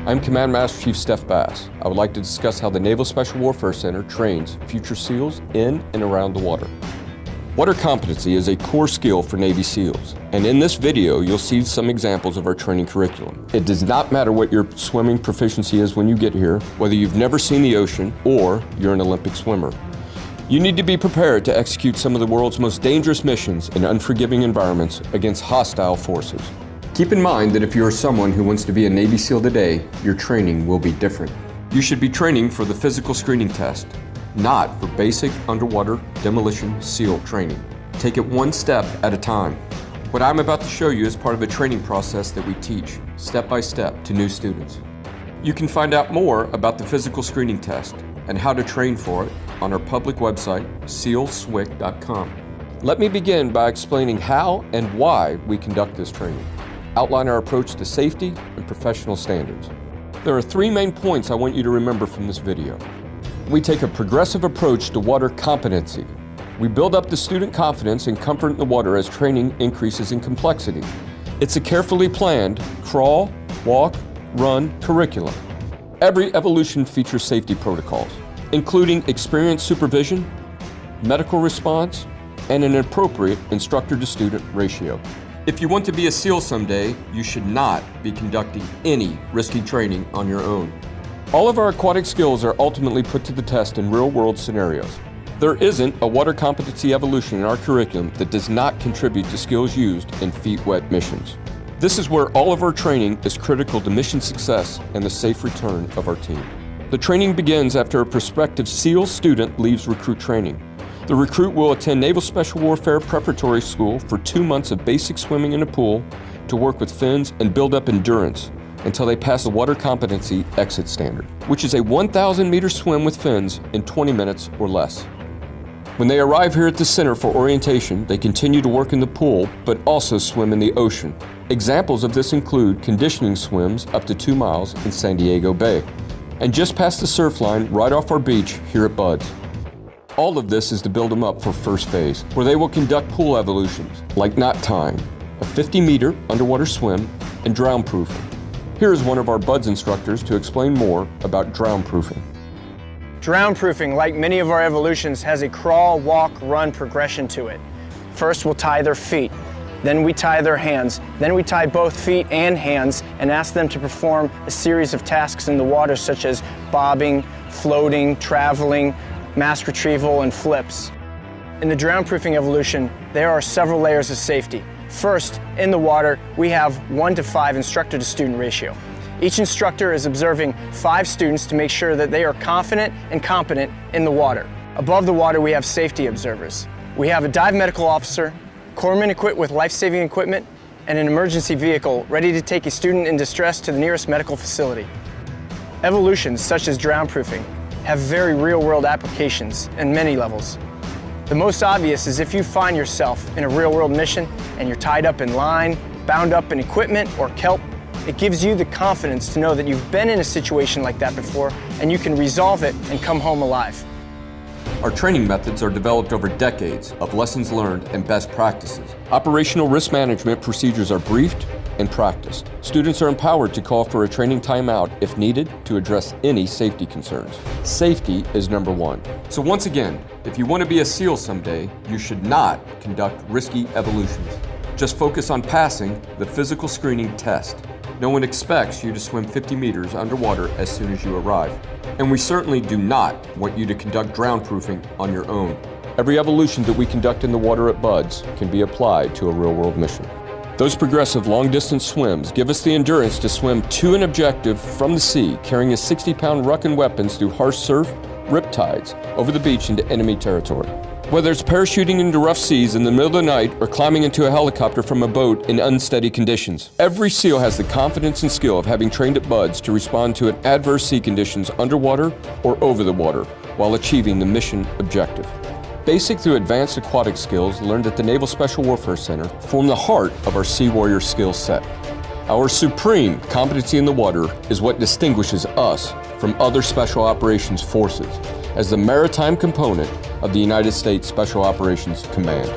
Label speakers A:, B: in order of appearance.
A: I'm Command Master Chief Steph Bass. I would like to discuss how the Naval Special Warfare Center trains future SEALs in and around the water. Water competency is a core skill for Navy SEALs, and in this video you'll see some examples of our training curriculum. It does not matter what your swimming proficiency is when you get here, whether you've never seen the ocean or you're an Olympic swimmer. You need to be prepared to execute some of the world's most dangerous missions in unforgiving environments against hostile forces. Keep in mind that if you are someone who wants to be a Navy SEAL today, your training will be different. You should be training for the physical screening test, not for basic underwater demolition SEAL training. Take it one step at a time. What I'm about to show you is part of a training process that we teach, step by step, to new students. You can find out more about the physical screening test and how to train for it on our public website, sealswic.com. Let me begin by explaining how and why we conduct this training. Outline our approach to safety and professional standards. There are three main points I want you to remember from this video. We take a progressive approach to water competency. We build up the student confidence and comfort in the water as training increases in complexity. It's a carefully planned crawl, walk, run curriculum. Every evolution features safety protocols, including experienced supervision, medical response, and an appropriate instructor-to-student ratio. If you want to be a SEAL someday, you should not be conducting any risky training on your own. All of our aquatic skills are ultimately put to the test in real-world scenarios. There isn't a water competency evolution in our curriculum that does not contribute to skills used in feet-wet missions. This is where all of our training is critical to mission success and the safe return of our team. The training begins after a prospective SEAL student leaves recruit training. The recruit will attend Naval Special Warfare Preparatory School for 2 months of basic swimming in a pool to work with fins and build up endurance until they pass the Water Competency Exit Standard, which is a 1,000-meter swim with fins in 20 minutes or less. When they arrive here at the center for orientation, they continue to work in the pool, but also swim in the ocean. Examples of this include conditioning swims up to 2 miles in San Diego Bay, and just past the surf line right off our beach here at Buds. All of this is to build them up for first phase, where they will conduct pool evolutions, like knot tying, a 50-meter underwater swim, and drown proofing. Here is one of our Buds instructors to explain more about drown proofing.
B: Drown proofing, like many of our evolutions, has a crawl, walk, run progression to it. First, we'll tie their feet. Then we tie their hands. Then we tie both feet and hands and ask them to perform a series of tasks in the water, such as bobbing, floating, traveling, mask retrieval, and flips. In the drown proofing evolution, there are several layers of safety. First, in the water, we have 1:5 instructor-to-student ratio. Each instructor is observing 5 students to make sure that they are confident and competent in the water. Above the water, we have safety observers. We have a dive medical officer, corpsmen equipped with life-saving equipment, and an emergency vehicle ready to take a student in distress to the nearest medical facility. Evolutions, such as drown proofing, have very real-world applications in many levels. The most obvious is if you find yourself in a real-world mission and you're tied up in line, bound up in equipment or kelp, it gives you the confidence to know that you've been in a situation like that before and you can resolve it and come home alive.
A: Our training methods are developed over decades of lessons learned and best practices. Operational risk management procedures are briefed and practiced. Students are empowered to call for a training timeout if needed to address any safety concerns. Safety is number one. So once again, if you want to be a SEAL someday, you should not conduct risky evolutions. Just focus on passing the physical screening test. No one expects you to swim 50 meters underwater as soon as you arrive. And we certainly do not want you to conduct drown proofing on your own. Every evolution that we conduct in the water at Buds can be applied to a real-world mission. Those progressive long-distance swims give us the endurance to swim to an objective from the sea, carrying a 60-pound ruck and weapons through harsh surf, riptides, over the beach into enemy territory. Whether it's parachuting into rough seas in the middle of the night or climbing into a helicopter from a boat in unsteady conditions, every SEAL has the confidence and skill of having trained at Buds to respond to adverse sea conditions underwater or over the water while achieving the mission objective. Basic through advanced aquatic skills learned at the Naval Special Warfare Center form the heart of our Sea Warrior skill set. Our supreme competency in the water is what distinguishes us from other special operations forces as the maritime component of the United States Special Operations Command.